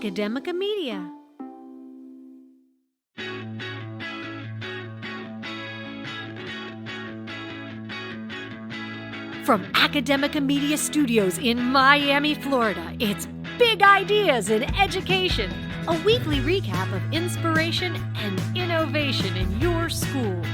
Academica Media. From Academica Media Studios in Miami, Florida, it's Big Ideas in Education, a weekly recap of inspiration and innovation in your schools.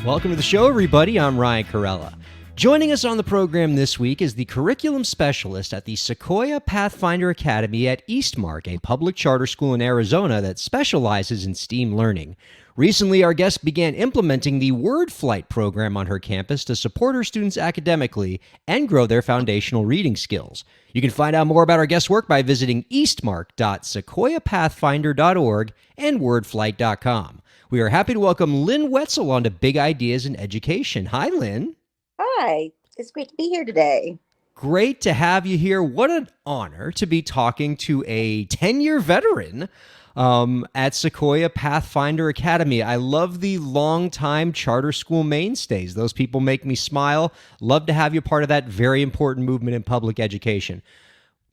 Welcome to the show, everybody. I'm Ryan Kairalla. Joining us on the program this week is the curriculum specialist at the Sequoia Pathfinder Academy at Eastmark, a public charter school in Arizona that specializes in STEAM learning. Recently, our guest began implementing the WordFlight program on her campus to support her students academically and grow their foundational reading skills. You can find out more about our guest's work by visiting eastmark.sequoiapathfinder.org and wordflight.com. We are happy to welcome Lyn Wetzel onto Big Ideas in Education. Hi, Lyn. Hi, it's great to be here today. Great to have you here. What an honor to be talking to a 10-year veteran at Sequoia Pathfinder Academy. I love the longtime charter school mainstays. Those people make me smile. Love to have you part of that very important movement in public education.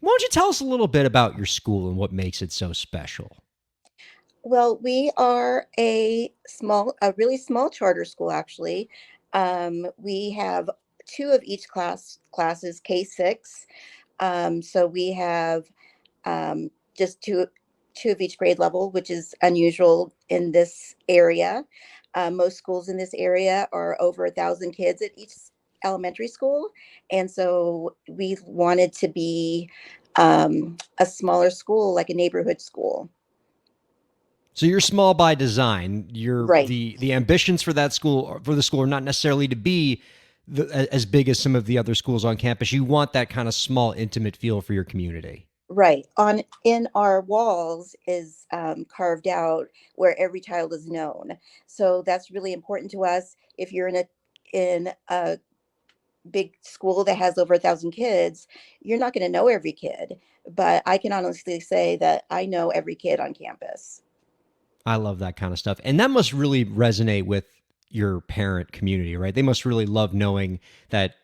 Why don't you tell us a little bit about your school and what makes it so special? Well, we are a really small charter school, actually. We have two of each classes, K-6. So we have just two of each grade level, which is unusual in this area. Most schools in this area are over 1,000 kids at each elementary school. And so we wanted to be a smaller school, like a neighborhood school. So you're small by design. You're Right. The ambitions for the school are not necessarily to be as big as some of the other schools on campus. You want that kind of small, intimate feel for your community. Right. In our walls is carved out where every child is known. So that's really important to us. If you're in a big school that has over 1,000 kids, you're not going to know every kid. But I can honestly say that I know every kid on campus. I love that kind of stuff. And that must really resonate with your parent community, right? They must really love knowing that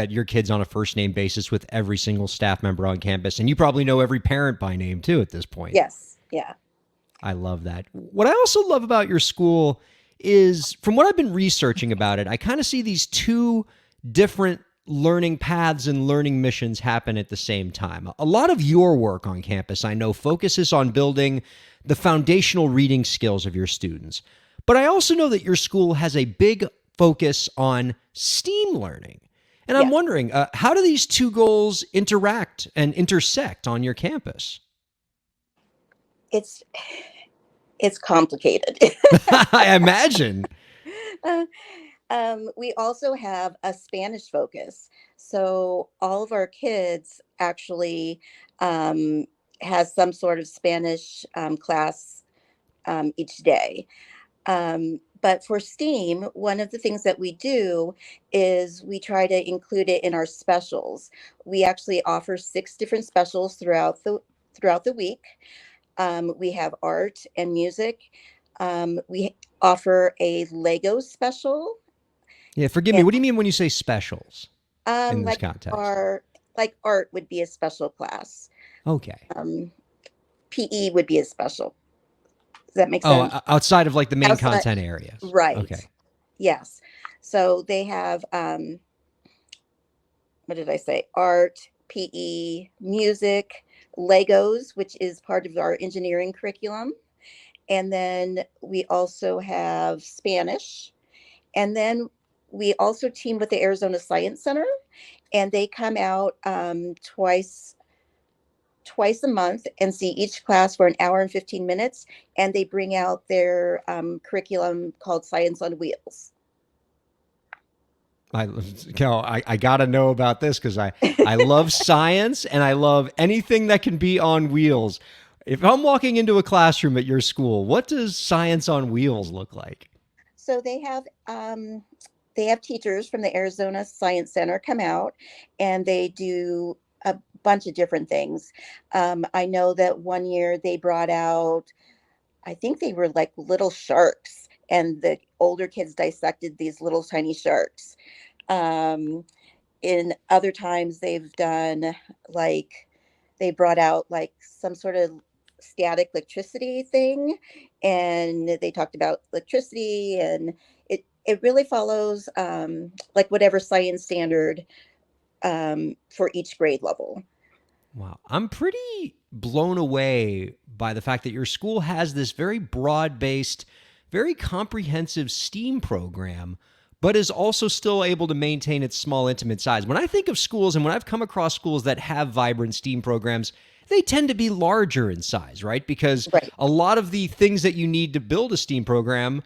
your kid's on a first name basis with every single staff member on campus. And you probably know every parent by name too at this point. Yes. Yeah. I love that. What I also love about your school is, from what I've been researching about it, I kind of see these two different learning paths and learning missions happen at the same time. A lot of your work on campus, I know, focuses on building the foundational reading skills of your students. But I also know that your school has a big focus on STEAM learning. And I'm wondering, how do these two goals interact and intersect on your campus? It's complicated. I imagine. We also have a Spanish focus. So all of our kids actually has some sort of Spanish class each day. But for STEAM, one of the things that we do is we try to include it in our specials. We actually offer 6 different specials throughout the week. We have art and music. We offer a Lego special. Yeah, forgive me. What do you mean when you say specials in this context? Art would be a special class. Okay. PE would be a special. Does that make sense? Oh, outside of like the main content areas. Right. Okay. Yes. So they have, what did I say? Art, PE, music, Legos, which is part of our engineering curriculum. And then we also have Spanish. And then we also team with the Arizona Science Center, and they come out twice a month and see each class for an hour and 15 minutes. And they bring out their curriculum called Science on Wheels. I got to know about this because I love science and I love anything that can be on wheels. If I'm walking into a classroom at your school, what does Science on Wheels look like? So they have teachers from the Arizona Science Center come out, and they do a bunch of different things. I know that one year they brought out, I think they were like little sharks, and the older kids dissected these little tiny sharks. in other times they've done like they brought out like some sort of static electricity thing, and they talked about electricity, and it really follows like whatever science standard for each grade level. Wow. I'm pretty blown away by the fact that your school has this very broad based, very comprehensive STEAM program, but is also still able to maintain its small, intimate size. When I think of schools and when I've come across schools that have vibrant STEAM programs, they tend to be larger in size, right? Because Right. a lot of the things that you need to build a STEAM program,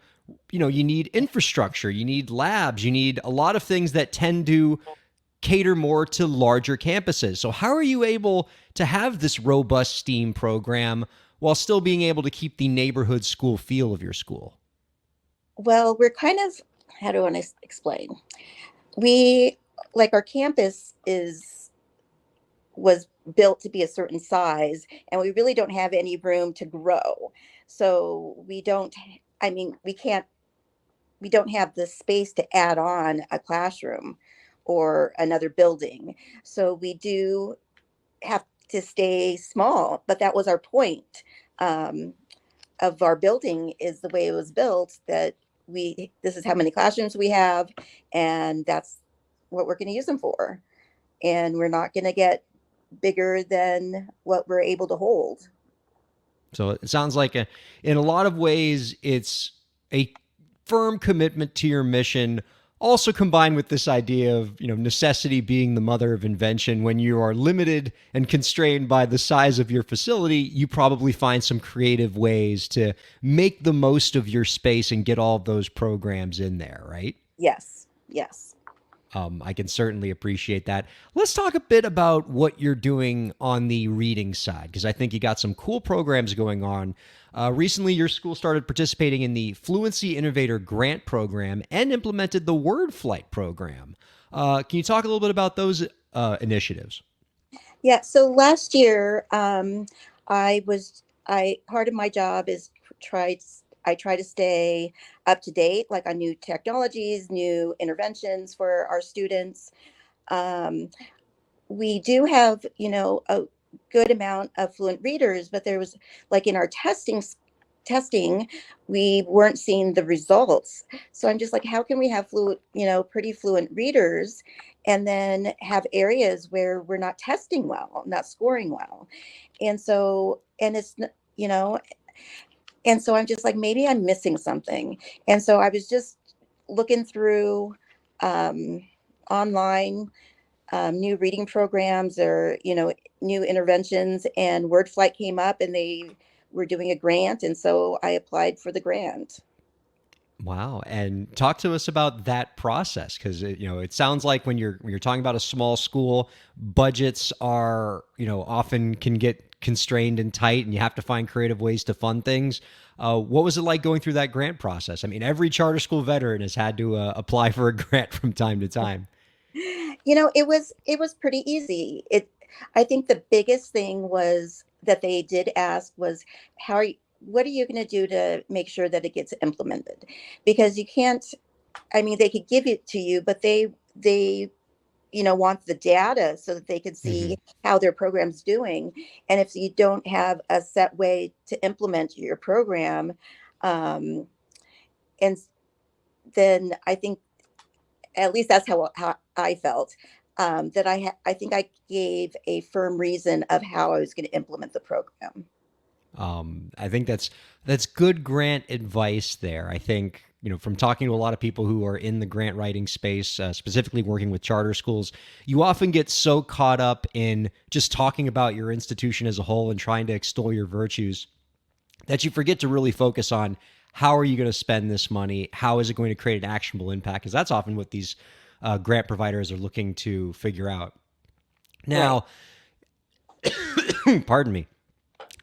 you need infrastructure, you need labs, you need a lot of things that tend to cater more to larger campuses. So, how are you able to have this robust STEAM program while still being able to keep the neighborhood school feel of your school? Well, we're kind of, how do I explain? We like our campus is was built to be a certain size, and we really don't have any room to grow. So we don't, I mean, we don't have the space to add on a classroom or another building. So we do have to stay small, but that was our point of our building, is the way it was built, that this is how many classrooms we have, and that's what we're going to use them for. And we're not going to get bigger than what we're able to hold. So it sounds like in a lot of ways, it's a firm commitment to your mission, also combined with this idea of necessity being the mother of invention. When you are limited and constrained by the size of your facility, you probably find some creative ways to make the most of your space and get all of those programs in there, right? Yes, yes. I can certainly appreciate that. Let's talk a bit about what you're doing on the reading side, because I think you got some cool programs going on. Recently, your school started participating in the Fluency Innovator Grant Program and implemented the WordFlight program. Can you talk a little bit about those initiatives? Yeah. So last year, I part of my job is try I try to stay up to date, like on new technologies, new interventions for our students. Um, we do have, a good amount of fluent readers, but there was like in our testing, we weren't seeing the results. So I'm just like, how can we have fluent, pretty fluent readers, and then have areas where we're not testing well, not scoring well? And so, and it's, you know, and so I'm just like, maybe I'm missing something. And so I was just looking through um, online new reading programs, or new interventions, and WordFlight came up, and they were doing a grant, and so I applied for the grant. Wow, and talk to us about that process, because it sounds like when you're talking about a small school, budgets are often can get constrained and tight, and you have to find creative ways to fund things. What was it like going through that grant process? I mean, every charter school veteran has had to apply for a grant from time to time. It was pretty easy. I think the biggest thing was that they did ask was, what are you going to do to make sure that it gets implemented? Because you can't, I mean, they could give it to you, but they want the data so that they can Hmm. see how their program's doing. And if you don't have a set way to implement your program, um, and then I think, at least that's how I felt, that I think I gave a firm reason of how I was going to implement the program. I think that's good grant advice there. I think from talking to a lot of people who are in the grant writing space, specifically working with charter schools, you often get so caught up in just talking about your institution as a whole and trying to extol your virtues that you forget to really focus on how are you going to spend this money? How is it going to create an actionable impact? Because that's often what these grant providers are looking to figure out. Right. Now, pardon me.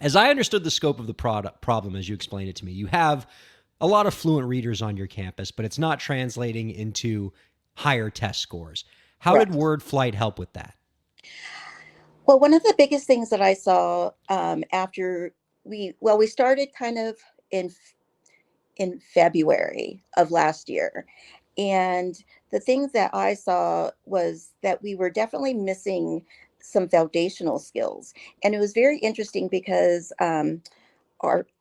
As I understood the scope of the product problem as you explained it to me, you have a lot of fluent readers on your campus, but it's not translating into higher test scores. How did Correct. WordFlight help with that? Well, one of the biggest things that I saw after we started kind of in February of last year, And the things that I saw was that we were definitely missing some foundational skills. And it was very interesting because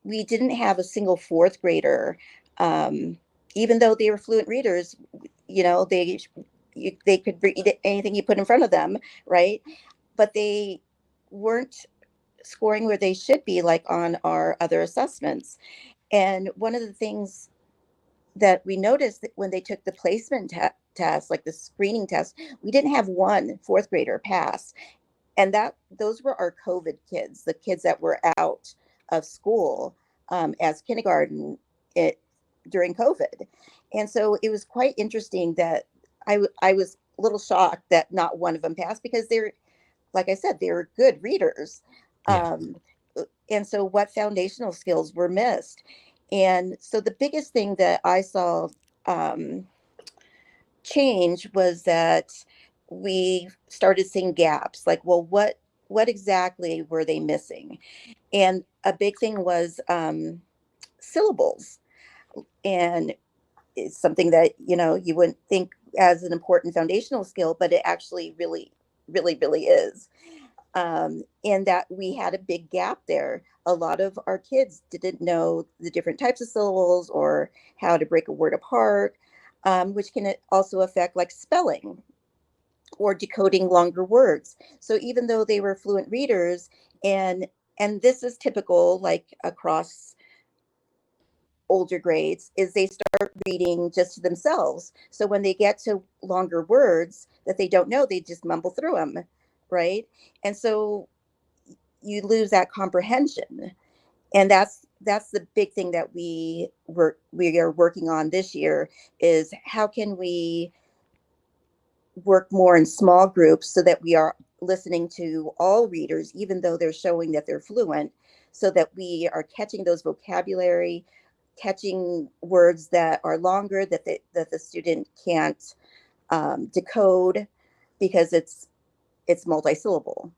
we didn't have a single fourth grader, um, even though they were fluent readers. You know, they could read anything you put in front of them, right? But they weren't scoring where they should be, like on our other assessments. And one of the things that we noticed that when they took the placement test, like the screening test, we didn't have one fourth grader pass. And that those were our COVID kids, the kids that were out of school as kindergarten it during COVID. And so it was quite interesting that I was a little shocked that not one of them passed because they're, like I said, they're good readers. Yeah. Um, and so what foundational skills were missed? And so the biggest thing that I saw um, change was that we started seeing gaps. Like, well, what exactly were they missing? And a big thing was syllables, and it's something that you wouldn't think as an important foundational skill, but it actually really is. And that we had a big gap there. A lot of our kids didn't know the different types of syllables or how to break a word apart, which can also affect like spelling or decoding longer words. So even though they were fluent readers, and and this is typical like across older grades, is they start reading just to themselves. So when they get to longer words that they don't know, they just mumble through them, right? And so you lose that comprehension. And that's the big thing that we are working on this year, is how can we work more in small groups so that we are listening to all readers, even though they're showing that they're fluent, so that we are catching those vocabulary, catching words that are longer that the student can't decode because it's multisyllable.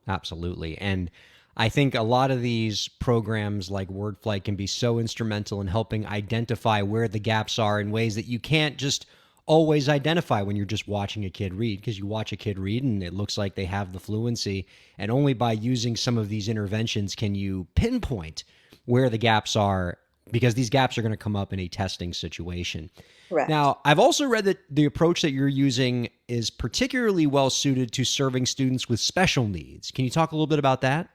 Absolutely. And I think a lot of these programs like WordFlight can be so instrumental in helping identify where the gaps are in ways that you can't just always identify when you're just watching a kid read, because you watch a kid read and it looks like they have the fluency. And only by using some of these interventions can you pinpoint where the gaps are, because these gaps are going to come up in a testing situation. Correct. Now, I've also read that the approach that you're using is particularly well suited to serving students with special needs. Can you talk a little bit about that?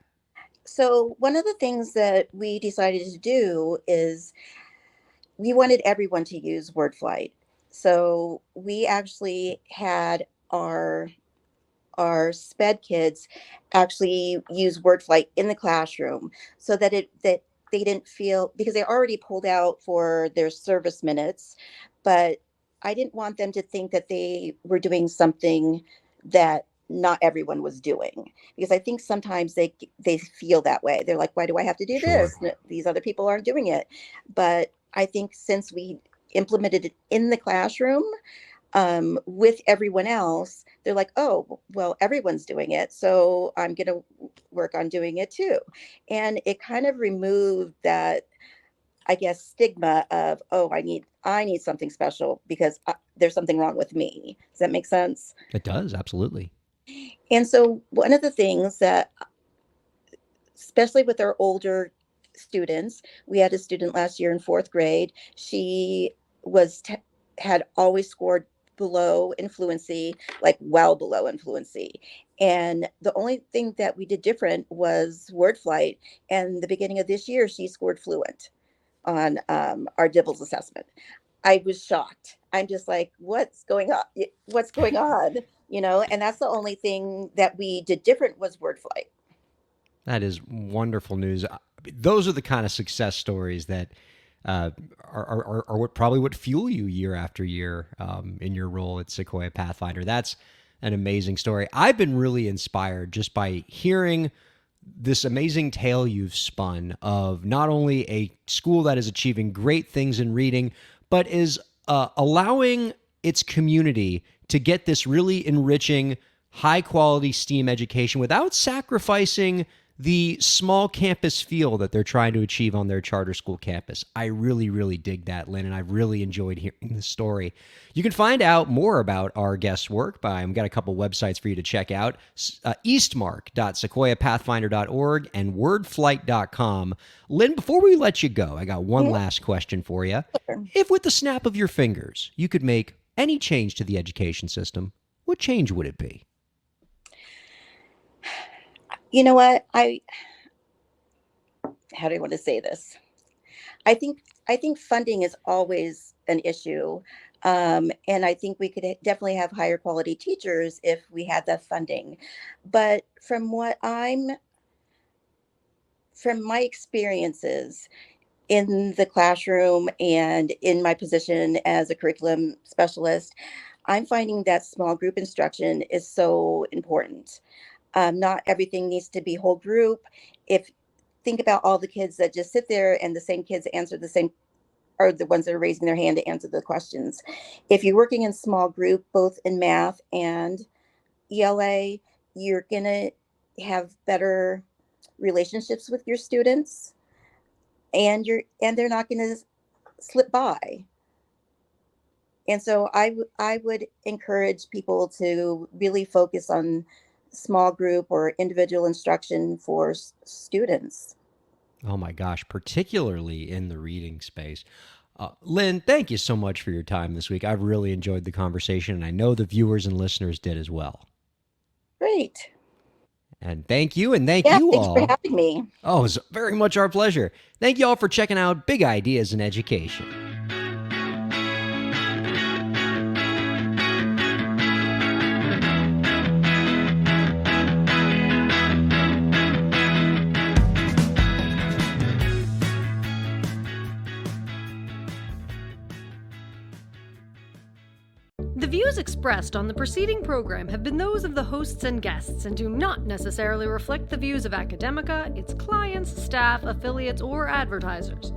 So one of the things that we decided to do is we wanted everyone to use WordFlight. So we actually had our sped kids actually use WordFlight in the classroom, so that they didn't feel, because they already pulled out for their service minutes, but I didn't want them to think that they were doing something that not everyone was doing, because I think sometimes they feel that way. They're like, why do I have to do Sure. this? These other people aren't doing it. But I think since we implemented it in the classroom, with everyone else, they're like, oh, well, everyone's doing it, so I'm going to work on doing it too. And it kind of removed that, I guess, stigma of, oh, I need something special because there's something wrong with me. Does that make sense? It does, absolutely. And so one of the things that, especially with our older students, we had a student last year in fourth grade. She was had always scored below in fluency, like well below in fluency. And the only thing that we did different was word flight. And the beginning of this year, she scored fluent on our Dibbles assessment. I was shocked. I'm just like, what's going on? What's going on? And that's the only thing that we did different was word flight. That is wonderful news. Those are the kind of success stories that are what probably what fuel you year after year in your role at Sequoia Pathfinder. That's an amazing story. I've been really inspired just by hearing this amazing tale you've spun of not only a school that is achieving great things in reading, but is allowing its community to get this really enriching, high quality STEAM education without sacrificing the small campus feel that they're trying to achieve on their charter school campus. I really, really dig that, Lyn, and I've really enjoyed hearing the story. You can find out more about our guest's work by, we've got a couple websites for you to check out, eastmark.sequoiapathfinder.org and wordflight.com. Lyn, before we let you go, I got one last question for you. If with the snap of your fingers, you could make any change to the education system, what change would it be? You know what? How do I want to say this? I think funding is always an issue. And I think we could definitely have higher quality teachers if we had that funding. But from my experiences in the classroom and in my position as a curriculum specialist, I'm finding that small group instruction is so important. Not everything needs to be whole group. Think about all the kids that just sit there and the same kids answer the same, are the ones that are raising their hand to answer the questions. If you're working in small group, both in math and ELA, you're going to have better relationships with your students, and they're not going to slip by. And so I would encourage people to really focus on small group or individual instruction for students. Oh my gosh, particularly in the reading space. Lyn, thank you so much for your time this week. I've really enjoyed the conversation, and I know the viewers and listeners did as well. Great. And thank you, and thank you all. Thanks for having me. Oh, it's very much our pleasure. Thank you all for checking out Big Ideas in Education. The views expressed on the preceding program have been those of the hosts and guests and do not necessarily reflect the views of Academica, its clients, staff, affiliates, or advertisers.